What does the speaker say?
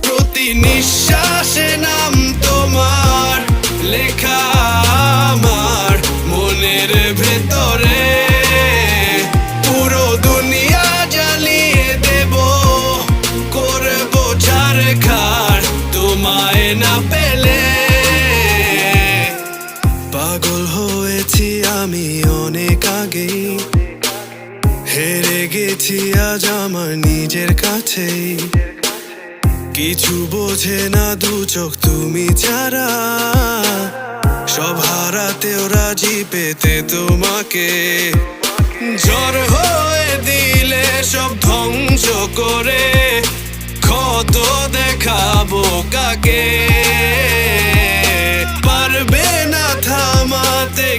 প্রতি নিঃশ্বাসে নাম তোমার লেখা আমার মনের ভেতরে। পুরো দুনিয়া জ্বালিয়ে দেব, করবো ছারখার তোমায় না পেলে। পাগল হয়েছি আমি অনেক আগেই, হেরে গেছি আজ আমার নিজের কাছেই। কিছু বোঝে না দু চোখ তুমি ছাড়া, সব হারাতেও রাজি পেতে তোমাকে। ঝড় হয়ে দিলে সব ধ্বংস করে, ক্ষত দেখাবো কাকে? পারবে না থামাতে